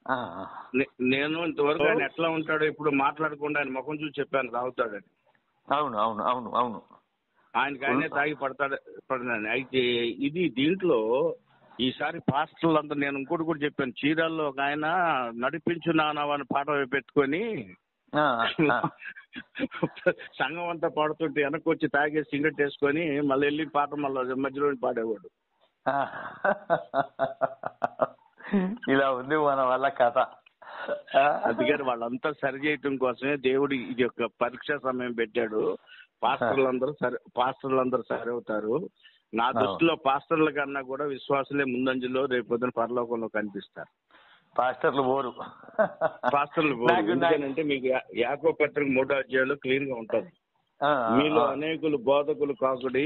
ఆ, ఆ. నేను ఇంతవరకు ఆయన ఎట్లా ఉంటాడో ఇప్పుడు మాట్లాడకుండా ఆయన ముఖం చూసి చెప్పాను తాగుతాడని. అవును అవును అవును అవును. ఆయనకి ఆయనే తాగి పడతాడని. అయితే ఇది దీంట్లో ఈసారి పాస్టర్లందరూ, నేను ఇంకోటి కూడా చెప్పాను, చీరాల్లో ఒక ఆయన నడిపించు నానవ అని పాట పెట్టుకొని ఆ, ఆ. సంఘం అంతా పాడుతుంటే వెనక్కి వచ్చి తాగేసి సిగరెట్ వేసుకొని మళ్ళీ వెళ్ళి పాట మళ్ళీ మధ్యలో పాడేవాడు. ఇలా ఉంది మన వాళ్ళ కథ. అందుకని వాళ్ళంతా సరి చేయటం కోసమే దేవుడు ఇది ఒక పరీక్షా సమయం పెట్టాడు. పాస్టర్లందరూ సరి అవుతారు. నా దృష్టిలో పాస్టర్ల కన్నా కూడా విశ్వాసులే ముందంజలో రేపు పొద్దున పరలోకంలో కనిపిస్తారు. పాస్టర్లు పోరు. ఎందుకంటే మీకు యాకోబు పత్రిక 3వ అధ్యాయంలో క్లీన్ గా ఉంటుంది. మీలో అనేకులు బోధకులు కాకుడి,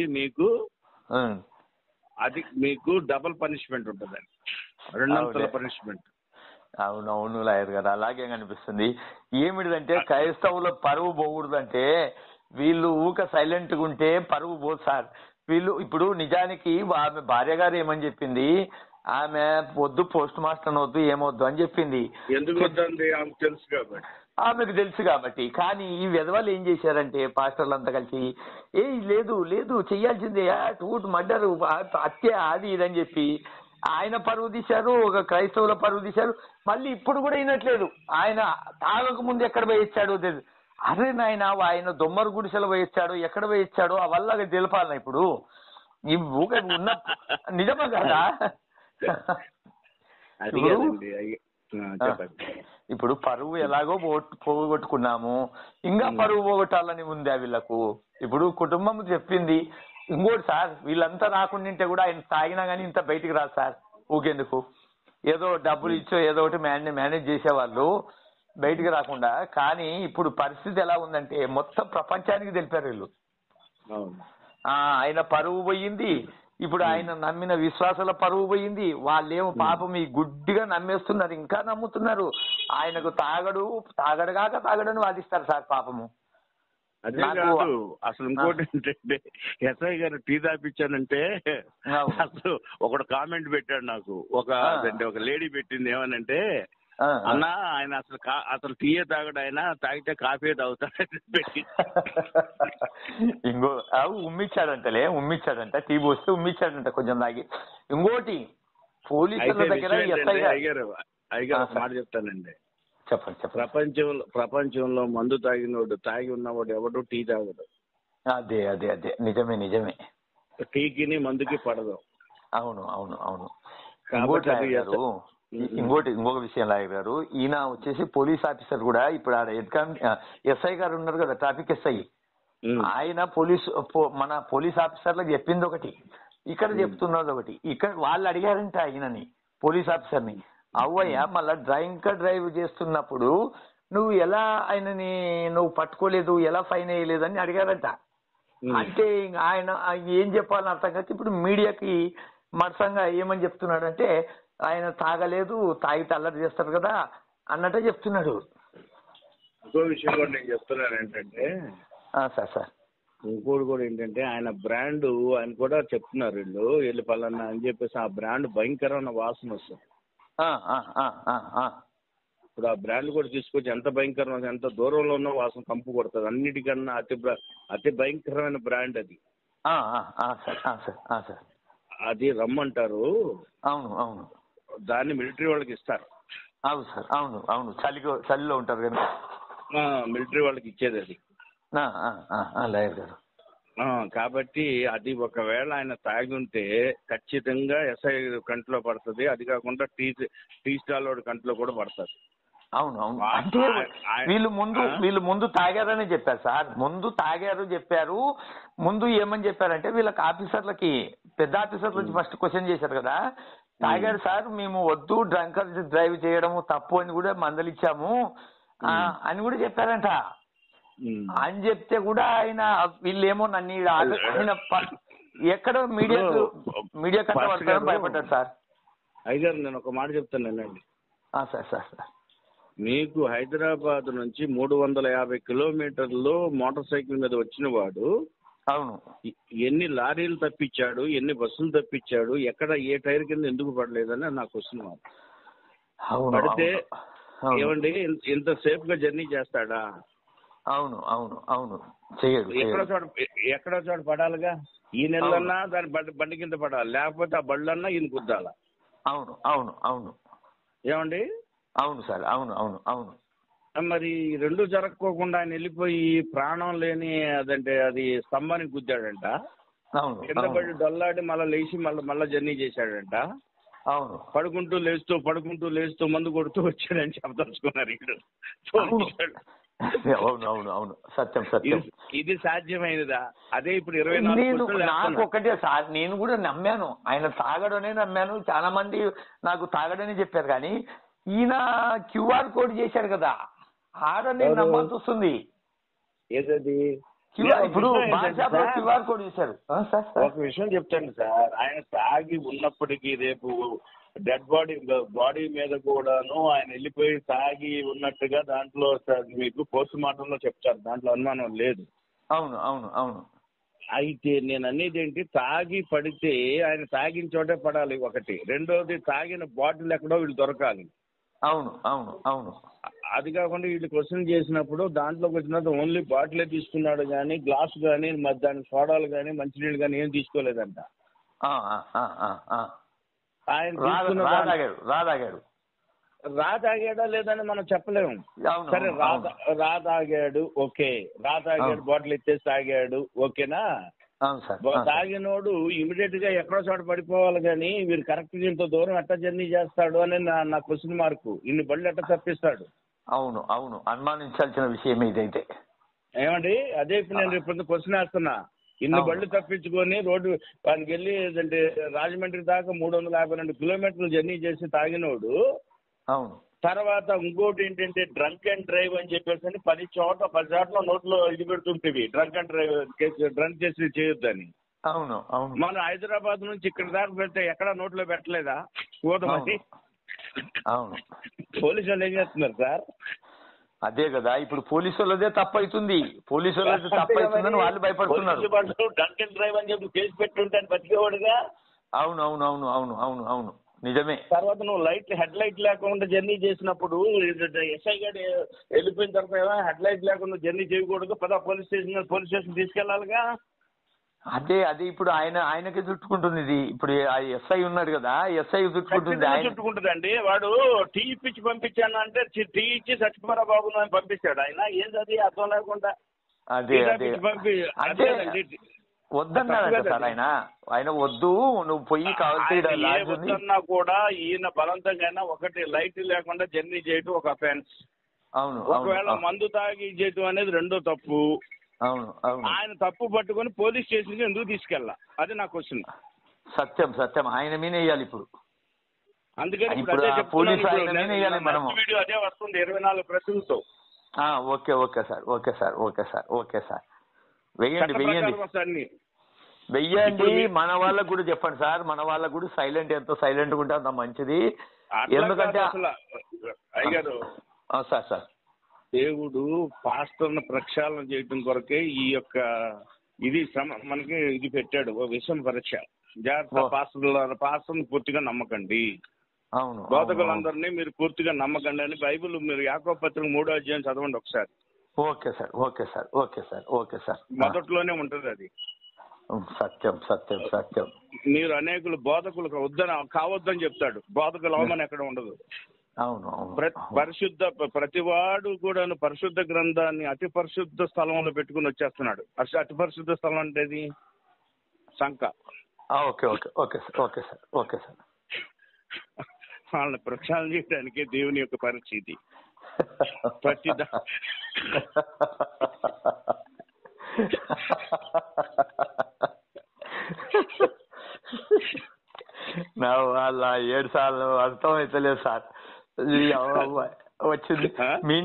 మీకు డబుల్ పనిష్మెంట్ ఉంటుంది, రెండంతల పనిష్మెంట్. అవునవును లాయర్ గారు, అలాగే కనిపిస్తుంది. ఏమిటిదంటే క్రైస్తవుల పరువు పోకూడదంటే వీళ్ళు ఊక సైలెంట్ గా ఉంటే పరువు పోదు సార్. వీళ్ళు ఇప్పుడు నిజానికి ఆమె భార్య గారు ఏమని చెప్పింది, ఆమె వద్దు పోస్ట్ మాస్టర్ వద్దు ఏమొద్దు అని చెప్పింది. ఎందుకు వద్దండి? ఆమెకు తెలుసు కాబట్టి. ఆమెకు తెలుసు కాబట్టి. కానీ ఈ విధవాళ్ళు ఏం చేశారంటే పాస్టర్లు అంతా కలిసి లేదు లేదు చెయ్యాల్సిందే, టూట్ మర్డర్, హత్య, అది ఇదని చెప్పి ఆయన పరువు తీశారు, ఒక క్రైస్తవుల పరువు తీశారు. మళ్ళీ ఇప్పుడు కూడా అయినట్లేదు. ఆయన తాగక ముందు ఎక్కడ పోయి ఇచ్చాడో తెలియదు. అరే నాయన, ఆయన దొమ్మరు గుడిసెలు పోయి ఇచ్చాడు, ఎక్కడ పోయి ఇచ్చాడో అవల్ల తెలపాలన్నా ఇప్పుడు. ఈ ఉన్న నిజమా కదా? ఇప్పుడు పరువు ఎలాగో పోగొట్టుకున్నాము, ఇంకా పరువు పోగొట్టాలని ఉందా వీళ్ళకు? ఇప్పుడు కుటుంబం చెప్పింది. ఇంకోటి సార్, వీళ్ళంతా రాకుండింటే కూడా ఆయన తాగినా గానీ ఇంత బయటికి రాదు సార్. ఊకెందుకు? ఏదో డబ్బులు ఇచ్చో ఏదో ఒకటి మేనేజ్ చేసేవాళ్ళు బయటికి రాకుండా. కానీ ఇప్పుడు పరిస్థితి ఎలా ఉందంటే మొత్తం ప్రపంచానికి తెలిపారు వీళ్ళు. ఆయన పరువు పోయింది, ఇప్పుడు ఆయన నమ్మిన విశ్వాసాల పరువు పోయింది. వాళ్ళేమో పాపం ఈ గుడ్డిగా నమ్మేస్తున్నారు, ఇంకా నమ్ముతున్నారు. ఆయనకు తాగడని వాదిస్తారు సార్ పాపము. అదే కాదు, అసలు ఇంకోటి ఏంటంటే ఎస్ఐ గారు టీ తాపించానంటే అసలు ఒకడు కామెంట్ పెట్టాడు నాకు. ఒక లేడీ పెట్టింది ఏమనంటే, అన్నా ఆయన అసలు టీయే తాగడు, ఆయన తాగితే కాఫీ తాగుతాడు పెట్టి. ఇంకో ఉమ్మిచ్చాడంట, టీ పోస్తే ఉమ్మిచ్చాడంట కొంచెం తాగి. ఇంకోటి పోలీసుల దగ్గర అయ్యారు మాట చెప్తానండి. చెప్పండి. ప్రపంచంలో మందు తాగి ఉన్నవాడు ఎవడు టీ తాగడు. అదే అదే అదే నిజమే. టీకి మందుకి పడదు. అవును. ఇంకొక విషయం లాయర్ గారు, ఈయన వచ్చేసి పోలీస్ ఆఫీసర్ కూడా. ఇప్పుడు ఆడ ఎస్ఐ గారు ఉన్నారు కదా, ట్రాఫిక్ ఎస్ఐ, ఆయన మన పోలీస్ ఆఫీసర్లకు చెప్పింది ఒకటి, ఇక్కడ చెప్తున్నది ఒకటి. ఇక్కడ వాళ్ళు అడిగారంట ఆయనని, పోలీస్ ఆఫీసర్ని, అవ్వయ్య మళ్ళా డ్రైవ్ చేస్తున్నప్పుడు నువ్వు ఎలా ఆయనని నువ్వు పట్టుకోలేదు, ఎలా ఫైన్ వేయలేదని అడిగారంట. అంటే ఆయన ఏం చెప్పాలని అర్థం కాదు. ఇప్పుడు మీడియాకి మరసంగా ఏమని చెప్తున్నాడంటే, ఆయన తాగలేదు, తాగితే అల్లరి చేస్తారు కదా అన్నట్టే చెప్తున్నాడు. ఇంకో విషయం కూడా నేను చెప్తున్నాను ఏంటంటే సార్ ఇంకోటి కూడా ఏంటంటే, ఆయన బ్రాండ్ ఆయన కూడా చెప్తున్నారు వీళ్ళు పలానా అని చెప్పేసి, ఆ బ్రాండ్ భయంకరమైన వాసన వస్తుంది. ఇప్పుడు ఆ బ్రాండ్ కూడా తీసుకొచ్చి ఎంత భయంకరమైన, ఎంత దూరంలో ఉన్న వాసన కంపు కొడుతుంది. అన్నిటికన్నా అతి భయంకరమైన బ్రాండ్ అది. అది రమ్మంటారు. అవును. దాన్ని మిలిటరీ వాళ్ళకి ఇస్తారు. అవును సార్, అవును. చలిలో ఉంటారు కదా, మిలిటరీ వాళ్ళకి ఇచ్చేది అది. లాయర్ గారు, కాబట్టి అది ఒకవేళ ఆయన తాగి ఉంటే ఖచ్చితంగా ఎస్ఐ కంట్లో పడుతుంది. అది కాకుండా టీ స్టాల్ వాడి కంట్లో కూడా పడుతుంది. అవును. అంటే వీళ్ళు ముందు తాగారని చెప్పారు సార్. ముందు తాగారు చెప్పారు. ముందు ఏమని చెప్పారంటే, వీళ్ళకి ఆఫీసర్లకి, పెద్ద ఆఫీసర్లకి ఫస్ట్ క్వశ్చన్ చేశారు కదా, తాగారు సార్, మేము వద్దు డ్రంకర్ డ్రైవ్ చేయడం తప్పు అని కూడా మందలిచ్చాము అని కూడా చెప్పారంట. అని చెప్తే కూడా ఆయన వీళ్ళేమో నన్ను ఆయన ఎక్కడ మీడియా కట్ట భయపడ్డారు సార్. అయ్యారు, నేను ఒక మాట చెప్తానండి సార్. మీకు హైదరాబాద్ నుంచి 350 కిలోమీటర్లు మోటార్ సైకిల్ మీద వచ్చిన వాడు, అవును, ఎన్ని లారీలు తప్పించాడు, ఎన్ని బస్సులు తప్పించాడు, ఎక్కడ ఏ టైర్ కింద ఎందుకు పడలేదని నా క్వశ్చన్. అవును పడితే అవును ఏమండి ఇంతసేపు గా జర్నీ చేస్తాడా? అవును అవును అవును చేయడు. ఎక్కడో చోట పడాలిగా. ఈ నెలలన్నా దాని బండి కింద పడాలి, లేకపోతే ఆ బళ్ళన్నా ఈయన కుద్దాల. అవును అవును అవును ఏమండి? అవును సార్. అవును అవును అవును. మరి రెండు జరగకోకుండా ఆయన వెళ్ళిపోయి ప్రాణం లేని అదంటే అది స్తంభానికి గుద్దాడంట. అవును కింద పడి డొల్లాడి మళ్ళీ లేచి మళ్ళీ జర్నీ చేశాడంట. అవును పడుకుంటూ లేస్తూ మందు కొడుతూ వచ్చాడని చెప్పదలుచుకున్నారు ఇక్కడ. అవును అవును అవును సత్యం సత్యం. ఇది సాధ్యమైనదా? అదే ఇప్పుడు నాకు ఒకటే సార్, నేను కూడా నమ్మాను ఆయన తాగడనే నమ్మాను. చాలా మంది నాకు తాగడని చెప్పారు, కానీ ఈయన క్యూఆర్ కోడ్ చేశాడు కదా, ఆడ నేను నమ్మాల్సి వస్తుంది. ఏదది? ఇప్పుడు క్యూఆర్ కోడ్ చేశారు. ఒక విషయం చెప్తాను సార్, ఆయన తాగి ఉన్నప్పటికీ రేపు డెడ్ బాడీ మీద కూడాను ఆయన వెళ్ళిపోయి తాగి ఉన్నట్టుగా దాంట్లో మీకు పోస్ట్ మార్టం లో చెప్తారు, దాంట్లో అనుమానం లేదు. అవును అవును అవును. అయితే నేను అనేది ఏంటి, తాగి పడితే ఆయన తాగిన చోటే పడాలి ఒకటి, రెండోది తాగిన బాటిల్ ఎక్కడో వీళ్ళు దొరకాలి. అవును అవును అవును. అది కాకుండా వీళ్ళు క్వశ్చన్ చేసినప్పుడు దాంట్లోకి వచ్చినట్టు ఓన్లీ బాటిలే తీసుకున్నాడు కానీ గ్లాసు కానీ దాని సోడాలు కానీ మంచినీళ్ళు కానీ ఏం తీసుకోలేదంట. ఆయన తాగాడా లేదని మనం చెప్పలేము. సరే తాగాడు, ఓకే, తాగాడు, బాటిల్ ఎత్తేసి తాగాడు, ఓకేనా? తాగినోడు ఇమీడియట్ గా ఎక్కడో చోట పడిపోవాలి, కానీ వీరు కరెక్ట్ ఇంత దూరం ఎట్లా జర్నీ చేస్తాడు అని నా క్వశ్చన్ మార్కు. ఇన్ని బళ్ళు ఎట్లా తప్పిస్తాడు? అవును అవును, అనుమానించాల్సిన విషయం ఇదైతే. ఏమండి? అదే ఇప్పుడు నేను రేపు క్వశ్చన్ వేస్తున్నా. ఇన్ని బళ్ళు తప్పించుకొని రోడ్డు వానికి వెళ్ళి అంటే రాజమండ్రి దాకా 352 కిలోమీటర్లు జర్నీ చేసి తాగినోడు అవును. తర్వాత ఇంకోటి ఏంటంటే డ్రంక్ అండ్ డ్రైవ్ అని చెప్పేసి 10 చోట్ల నోట్లో ఇది పెడుతుంటేవి, drunk and drive case, drunk చేసి చేయొద్దని. అవును అవును. మనం హైదరాబాద్ నుంచి ఇక్కడ దాకా పెడితే ఎక్కడ నోట్లో పెట్టలేదా కూదమని? అవును. పోలీసు వాళ్ళు ఏం చేస్తున్నారు సార్? అదే కదా, ఇప్పుడు పోలీసు వాళ్ళదే తప్పు అవుతుంది. పోలీసు వాళ్ళదే తప్పు అవుతుందని వాళ్ళు భయపడుతున్నారు. డ్రంక్ అండ్ డ్రైవ్ అని చెప్పి కేసు పెట్టుంటే బతికేవాడుగా. అవును అవును అవును అవును అవును అవును, నిజమే. తర్వాత నువ్వు హెడ్ లైట్ లేకుండా జర్నీ చేసినప్పుడు ఎస్ఐ గారు వెళ్ళిపోయిన తర్వాత హెడ్ లైట్ లేకుండా జర్నీ చేయకూడదు, పోలీస్ స్టేషన్ తీసుకెళ్లాలిగా. అదే ఇప్పుడు ఆయనకే చుట్టుకుంటుంది ఇది. ఇప్పుడు ఎస్ఐ ఉన్నాడు కదా, ఎస్ఐ చుట్టుకుంటుంది. చుట్టుకుంటుందండి. వాడు టీ ఇప్పించి పంపించాను అంటే టీ ఇచ్చి సత్యకుమార బాబు అని పంపించాడు. ఆయన ఏంటది అర్థం లేకుండా అదే వద్దన్నాడు సార్ ఆయన వద్దు, నువ్వు పొయ్యి కావాల్సిన కూడా ఈయన బలవంతంగా ఒకటి లైట్ లేకుండా జర్నీ చేయడం ఒక అఫెన్స్. అవును. ఒకవేళ మందు తాగి చేయడం అనేది రెండో తప్పు. అవును అవును. ఆయన తప్పు పట్టుకొని పోలీస్ స్టేషన్ కి ఎందుకు తీసుకెళ్ళా? అది నా క్వశ్చన్. సత్యం సత్యం, ఆయన మీద వేయాలి ఇప్పుడు. అందుకని వీడియో అదే వస్తుంది 24 ప్రశ్నలతో. Okay sir, okay sir, okay sir, okay sir. వెయ్యండి. మన వాళ్ళకు కూడా చెప్పండి సార్, మన వాళ్ళకు కూడా ఎంతో సైలెంట్ గా ఉంటే అంత మంచిది. ఎందుకంటే అయ్యారు సార్ దేవుడు పాస్టర్ను ప్రక్షాళన చేయడం కొరకే ఈ యొక్క ఇది మనకి ఇది పెట్టాడు, విషయం పరీక్ష. జాగ్రత్త, పాస్టర్ని పూర్తిగా నమ్మకండి, అవును, బోధకులందరినీ మీరు పూర్తిగా నమ్మకండి అని బైబిల్ మీరు యాకోబు పత్రిక 3వ అధ్యాయం చదవండి ఒకసారి. Okay sir, okay sir, okay sir, okay sir. మొదట్లోనే ఉంటది అది. సత్యం సత్యం సత్యం. మీరు అనేకులు బోధకులు కావద్దని చెప్తాడు, బోధకులు అవమని ఎక్కడ ఉండదు. అవును. ప్రతివాడు కూడా పరిశుద్ధ గ్రంథాన్ని అతి పరిశుద్ధ స్థలంలో పెట్టుకుని వచ్చేస్తున్నాడు. అతి పరిశుద్ధ స్థలం అంటే సంక. Okay okay okay sir, okay sir, okay sir. వాళ్ళని ప్రక్షాళన చేయడానికి దేవుని యొక్క పరిస్థితి నా వాళ్ళ 7 సార్లు అర్థమైతలేదు సార్. వచ్చింది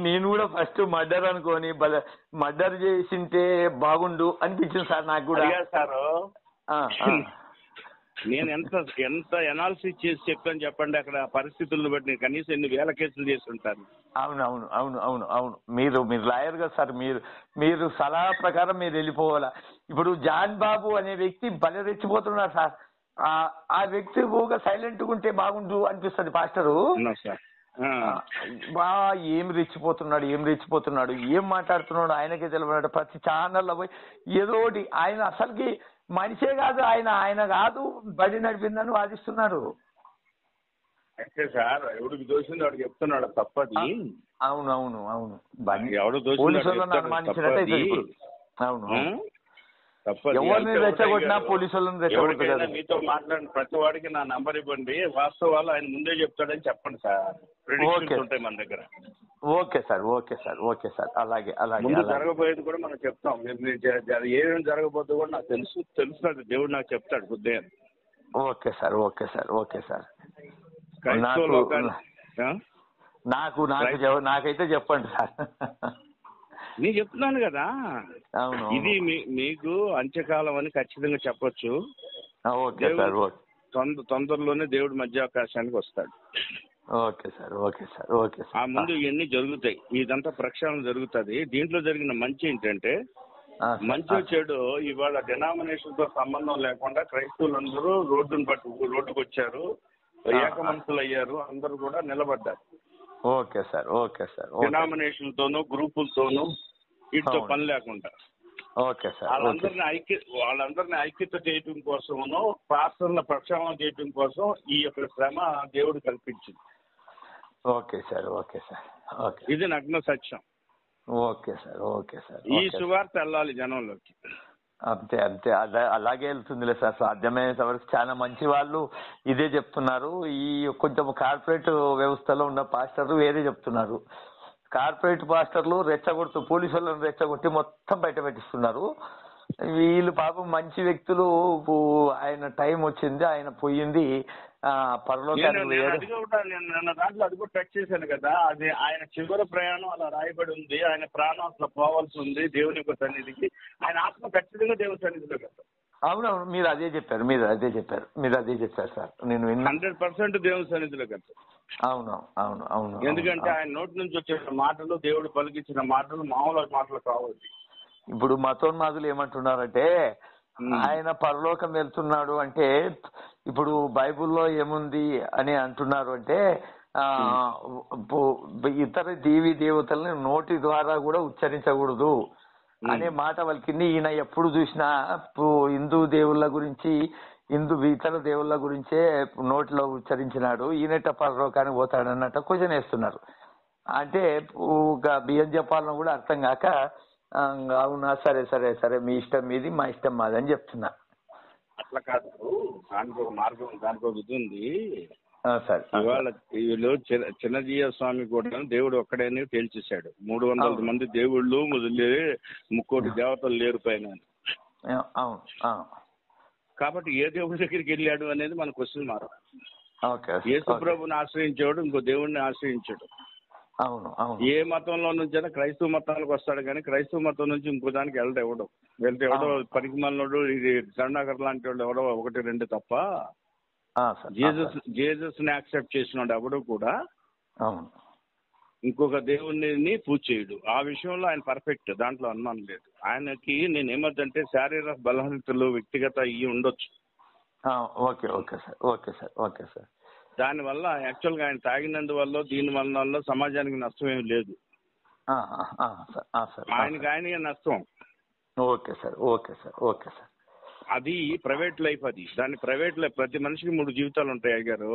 నేను కూడా ఫస్ట్ మర్డర్ అనుకోని మర్డర్ చేసింటే బాగుండు అనిపించింది సార్ నాకు కూడా. సారు నేను ఎంత ఎనాలిసిస్ చేసి చెప్పాను చెప్పండి. అక్కడ పరిస్థితులను బట్టి కనీసం ఎన్ని వేల కేసులు చేసి ఉంటారు. అవును అవును అవును అవును అవును. మీరు లాయర్ కదా సార్, మీరు సలహా ప్రకారం మీరు వెళ్ళిపోవాలా. ఇప్పుడు జాన్ బాబు అనే వ్యక్తి భలే రెచ్చిపోతున్నాడు సార్. ఆ వ్యక్తి ఊగా సైలెంట్ గా ఉంటే బాగుండు అనిపిస్తుంది పాస్టరు. బా ఏం రెచ్చిపోతున్నాడు ఏం మాట్లాడుతున్నాడు ఆయనకే తెలియదు. ప్రతి ఛానల్లో పోయి ఏదో ఒకటి ఆయన అసలుకి మనిషే కాదు, ఆయన కాదు బడి నడిపిందని వాదిస్తున్నాడు. అయితే సార్ ఎవడికి దోషింది వాడికి చెప్తున్నాడు తప్పది. అవును ఎవడు పోలీసులను అనుమానించినట్టు అవును ఎవరిని రెచ్చగొట్టినా పోలీసులను రెచ్చగొట్టదు. మీతో మాట్లాడిన ప్రతి వాడికి నా నంబర్ ఇవ్వండి, వాస్తవాలు ఆయన ముందే చెప్తాడని చెప్పండి సార్. ఉంటాయి మన దగ్గర. ఓకే సార్ అలాగే జరగబోయేది కూడా మనం చెప్తాం. ఏమేమి జరగబోతుందో కూడా నాకు తెలుస్తుంది, దేవుడు నాకు చెప్తాడు బుద్ధి. ఓకే సార్ నాకైతే చెప్పండి సార్. నేను చెప్తున్నాను కదా, అవును ఇది మీకు అంత్యకాలం అని ఖచ్చితంగా చెప్పొచ్చు. ఓకే సార్ తొందరలోనే దేవుడు మధ్యావకాశానికి వస్తాడు. ఓకే సార్ ఆ ముందు ఇవన్నీ జరుగుతాయి, ఇదంతా ప్రక్షాళన జరుగుతుంది. దీంట్లో జరిగిన మంచి ఏంటంటే, మంచి చెడు ఇవాళ డినామినేషన్ తో సంబంధం లేకుండా క్రైస్తవులందరూ రోడ్డుకు వచ్చారు, ఏక మనసులు అయ్యారు, అందరూ కూడా నిలబడ్డారు. ఓకే సార్ డినామినేషన్ తోనూ గ్రూపులతోనూ వీటితో పని లేకుండా వాళ్ళందరినీ ఐక్యత చేయటం కోసమును పాస్టర్ల ప్రక్షాళన చేయటం కోసం ఈ యొక్క శ్రమ దేవుడు కల్పించింది. ఇది నగ్న సత్యం. ఈ సువార్త వెళ్ళాలి జనంలోకి. అంతే అలాగే వెళ్తుందిలే సార్. సాధ్యమైనంత వరకు చాలా మంచి వాళ్ళు ఇదే చెప్తున్నారు. ఈ కొంచెం కార్పొరేట్ వ్యవస్థలో ఉన్న పాస్టర్లు వేరే చెప్తున్నారు. కార్పొరేట్ పాస్టర్లు పోలీసు వాళ్ళని రెచ్చగొట్టి మొత్తం బయట పెట్టిస్తున్నారు. వీళ్ళు పాపం మంచి వ్యక్తులు, ఆయన టైం వచ్చింది, ఆయన పోయింది పరలోకానికి. దాంట్లో అది కూడా టచ్ చేశాను కదా, అది ఆయన చివరి ప్రయాణం అలా రాయబడి ఉంది. ఆయన ప్రాణం అసలు పోవాల్సి ఉంది దేవుని యొక్క సన్నిధికి. ఆయన ఆత్మ ఖచ్చితంగా దేవుని సన్నిధిలో కదా. అవునవును మీరు అదే చెప్పారు సార్. నేను 100% దేవుని సన్నిధిలో కదా. అవును ఎందుకంటే ఆయన నోటి నుంచి వచ్చిన మాటలు, దేవుడు పలికించిన మాటలు మామూలు మాటలు కావచ్చు. ఇప్పుడు మతోన్మాదులు ఏమంటున్నారంటే, ఆయన పరలోకం వెళ్తున్నాడు అంటే ఇప్పుడు బైబుల్లో ఏముంది అని అంటున్నారు అంటే, ఇతర దేవీ దేవతల్ని నోటి ద్వారా కూడా ఉచ్చరించకూడదు అనే మాట వాళ్ళకింది. ఈయన ఎప్పుడు చూసినా హిందూ దేవుళ్ళ గురించి, ఇతర దేవుళ్ళ గురించే నోటిలో ఉచ్చరించినాడు, ఈయనట పరలోకానికి పోతాడన్నట్టు క్వశ్చన్ వేస్తున్నారు. అంటే బియ్యం చెప్పాలని కూడా అర్థం కాక, అవునా సరే మీ ఇష్టం మీది, మా ఇష్టం మాది అని చెప్తున్నా. అట్లా కాదు, దానికి ఒక మార్గం, దానికి ఒక ఇది ఉంది. ఇవాళ వీళ్ళు చిన్నజీయ స్వామి కూడా దేవుడు ఒక్కడైనా తేల్చేశాడు. 300 మంది దేవుళ్ళు 3 కోటి దేవతలు లేరు పైన. కాబట్టి ఏ దేవుడి దగ్గరికి వెళ్ళాడు అనేది మన క్వశ్చన్ మార్క్. యేసు ప్రభుని ఆశ్రయించాడు, ఇంకో దేవుడిని ఆశ్రయించాడు. ఏ మతంలో నుంచైనా క్రైస్తవ మతానికి వస్తాడు, కానీ క్రైస్తవ మతం నుంచి ఇంకో దానికి వెళ్తే ఎవడో పనికి మనోడు, ఇది కరుణాకర్ లాంటి వాళ్ళు ఎవడో 1-2 తప్ప జీసస్ ని యాక్సెప్ట్ చేసినాడు ఎవడు కూడా ఇంకొక దేవుణ్ణి పూజ చేయడు. ఆ విషయంలో ఆయన పర్ఫెక్ట్, దాంట్లో అనుమానం లేదు. ఆయనకి నేను ఏమవుతుంటే శారీరక బలహీనతలు వ్యక్తిగత ఇవి ఉండొచ్చు. ఓకే సార్ దానివల్ల యాక్చువల్గా ఆయన తాగినందువల్ల దీని వల్ల సమాజానికి నష్టం ఏమి లేదు. ఆయనకి నష్టం. ఓకే సార్ అది ప్రైవేట్ లైఫ్. దాని ప్రైవేట్ లైఫ్. ప్రతి మనిషికి 3 జీవితాలు ఉంటాయి అయ్యారు.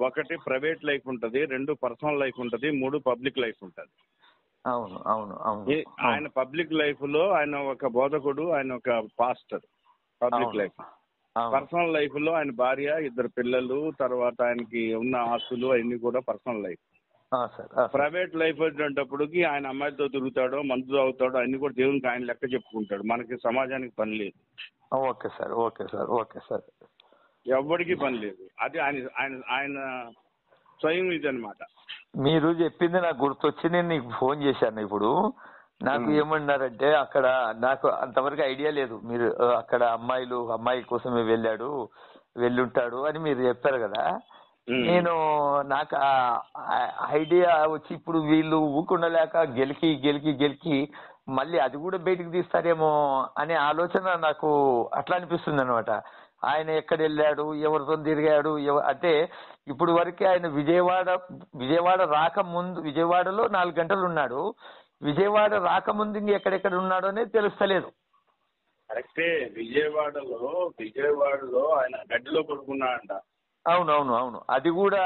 ఒకటి ప్రైవేట్ లైఫ్ ఉంటది, 2 పర్సనల్ లైఫ్ ఉంటది, 3 పబ్లిక్ లైఫ్ ఉంటది. ఆయన పబ్లిక్ లైఫ్ లో ఆయన ఒక బోధకుడు, ఆయన ఒక pastor. Public life. Personal life లో ఆయన భార్య, 2 పిల్లలు, తర్వాత ఆయనకి ఉన్న ఆస్తులు అవన్నీ కూడా పర్సనల్ లైఫ్. ప్రైవేట్ లైఫ్ వచ్చేటప్పటికి ఆయన అమ్మాయిలతో తిరుగుతాడో, మందు తాగుతాడో అన్ని కూడా దేవునికి ఆయన లెక్క చెప్పుకుంటాడు. మనకి సమాజానికి పని లేదు. ఎవరికి పని లేదు. అది ఆయన స్వయం ఇది అనమాట. మీరు చెప్పింది నాకు గుర్తొచ్చి నేను నీకు ఫోన్ చేశాను. ఇప్పుడు నాకు ఏమన్నారంటే, అక్కడ నాకు అంతవరకు ఐడియా లేదు, మీరు అక్కడ అమ్మాయి కోసమే వెళ్ళుంటాడు అని మీరు చెప్పారు కదా. నాకు ఐడియా వచ్చి ఇప్పుడు వీళ్ళు ఊకుండలేక గెలికి మళ్ళీ అది కూడా బయటికి తీస్తారేమో అనే ఆలోచన నాకు అట్లా అనిపిస్తుంది అనమాట. ఆయన ఎక్కడ వెళ్ళాడు, ఎవరితో తిరిగాడు, అంటే ఇప్పుడు వరకే ఆయన విజయవాడ రాకముందు విజయవాడలో 4 గంటలు ఉన్నాడు. విజయవాడ రాకముందు ఇంక ఎక్కడెక్కడ ఉన్నాడు అనేది తెలుస్తలేదు. కరెక్టే. విజయవాడలో ఆయన గడ్డిలో పడుకున్నాడంట. అవును. అది కూడా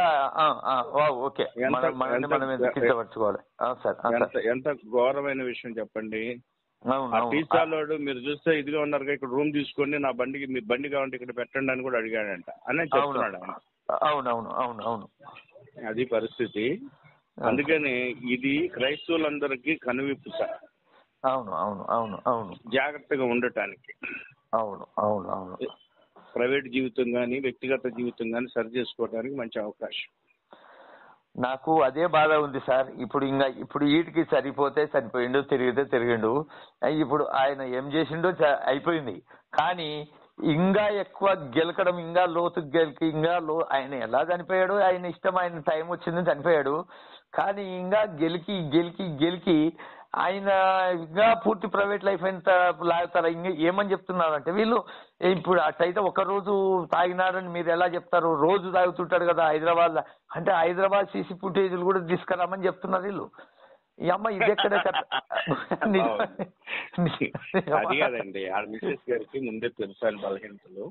ఓకే. మనం కించపరచుకోవాలి సార్. ఎంత ఘోరమైన విషయం చెప్పండి. టీ స్టాల్ వాడు మీరు చూస్తే ఇదిగా ఉన్నారు, ఇక్కడ రూమ్ తీసుకోండి, నా బండికి మీ బండి కావాలంటే ఇక్కడ పెట్టండి అని కూడా అడిగాడంట అని చెప్తున్నాడు ఆయన. అవును. అది పరిస్థితి. అందుకని ఇది క్రైస్తవులందరికీ కనువిప్పు సార్. అవును. జాగ్రత్తగా ఉండటానికి. అవును. ప్రైవేట్ జీవితం కానీ వ్యక్తిగత జీవితం కానీ సరి చేసుకోవడానికి మంచి అవకాశం. నాకు అదే బాధ ఉంది సార్. ఇప్పుడు వీటికి సరిపోయిండు, తిరిగితే తిరిగిండు. ఇప్పుడు ఆయన ఏం చేసిండో అయిపోయింది. కానీ ఇంకా ఎక్కువ గెలకడం, ఇంకా లోతుకు గెలికి ఆయన ఎలా చనిపోయాడు, ఆయన ఇష్టం, ఆయన టైం వచ్చింది చనిపోయాడు. కానీ ఇంకా గెలికి ఆయన ఇంకా పూర్తి ప్రైవేట్ లైఫ్ ఎంత లాగుతారా? ఇంకా ఏమని చెప్తున్నారంటే వీళ్ళు, ఇప్పుడు అట్టయితే ఒక రోజు తాగినారని మీరు ఎలా చెప్తారు? రోజు తాగుతుంటాడు కదా హైదరాబాద్. అంటే హైదరాబాద్ సీసీ ఫుటేజ్లు కూడా తీసుకురామని చెప్తున్నారు వీళ్ళు. ఈ అమ్మ ఇది ఎక్కడ అది కాదండి. ఆ మిసెస్ గారికి ముందే తెలుసు బలహీనతలు.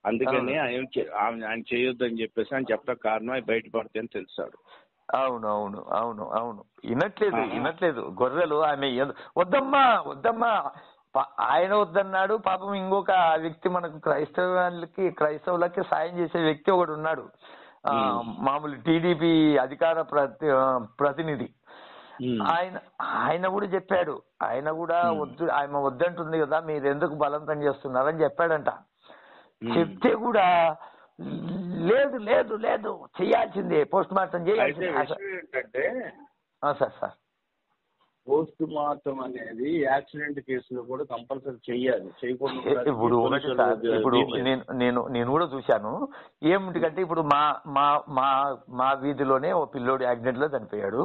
అందుకని ఆయన చేయొద్దని చెప్పేసి ఆయన చెప్తా కారణం అవి బయటపడతాయని తెలుసాడు. అవును. వినట్లేదు గొర్రెలు. ఆమె వద్దమ్మా ఆయన వద్దన్నాడు. పాపం ఇంకొక వ్యక్తి మనకు క్రైస్తవులకి సాయం చేసే వ్యక్తి ఒకడు ఉన్నాడు, మామూలు టీడీపీ అధికార ప్రతినిధి. ఆయన కూడా చెప్పాడు. ఆయన కూడా ఆమె వద్దంటుంది కదా, మీరు ఎందుకు బలవంతం చేస్తున్నారని చెప్పాడంట. చెప్తే కూడా లేదు చేయాల్సిందే, పోస్ట్ మార్టం చేయాల్సిందే. సార్ పోస్ట్ మార్టం అనేది యాక్సిడెంట్ కేసులో కూడా కంపల్సరీ చెయ్యాలి. చేయకుండా ఇప్పుడు నేను కూడా చూశాను. ఏమిటికంటే ఇప్పుడు మా వీధిలోనే ఓ పిల్లోడు యాక్సిడెంట్ లో చనిపోయాడు.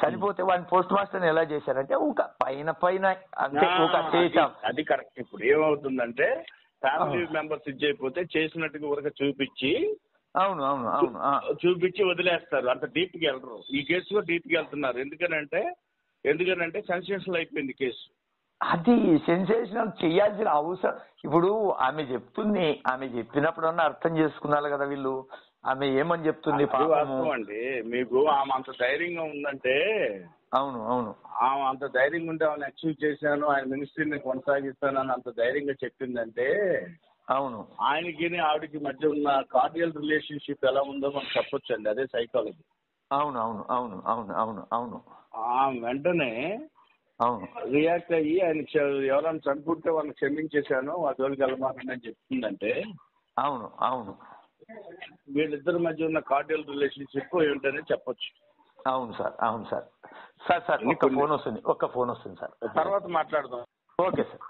చనిపోతే వాడిని పోస్ట్ మాస్టర్ ఎలా చేశారంటే ఒక పైన అంటే ఒక చేసాం. అది కరెక్ట్. ఇప్పుడు ఏమవుతుందంటే ఫ్యామిలీ మెంబర్స్ ఇచ్చేయకపోతే చేసినట్టుగా ఊరక చూపించి చూపించి వదిలేస్తారు. అంత డీప్ కి వెళ్ళరు. ఈ కేసులో డీప్ కి వెళ్తున్నారు. ఎందుకనంటే సెన్సేషనల్ అయిపోయింది కేసు. అది సెన్సేషనల్ చేయాల్సిన అవసరం. ఇప్పుడు ఆమె చెప్తుంది, ఆమె చెప్పినప్పుడన్నా అర్థం చేసుకున్నారు కదా వీళ్ళు. ఆమె ఏమని చెప్తుంది అండి మీకు, ఆమె అంత ధైర్యంగా ఉందంటే. అవును ఆమె అంత ధైర్యంగా ఉంటే ఆమెను అచీవ్ చేశాను, ఆయన మినిస్ట్రీని కొనసాగిస్తానని అంత ధైర్యంగా చెప్పిందంటే అవును ఆయనకి ఆవిడకి మధ్య ఉన్న కార్డియల్ రిలేషన్షిప్ ఎలా ఉందో మనం చెప్పొచ్చు అండి. అదే సైకాలజీ. అవును వెంటనే రియాక్ట్ అయ్యి ఆయన ఎవరైనా చనుకుంటే వాళ్ళని క్షమించేశాను, ఆ జోలికి వెళ్ళమాకండి అని చెప్తుందంటే అవును వీళ్ళిద్దరి మధ్య ఉన్న కార్డియల్ రిలేషన్షిప్ ఏంటనే చెప్పొచ్చు. అవును సార్ ఒక్క ఫోన్ వస్తుంది సార్. తర్వాత మాట్లాడదాం. Okay sir.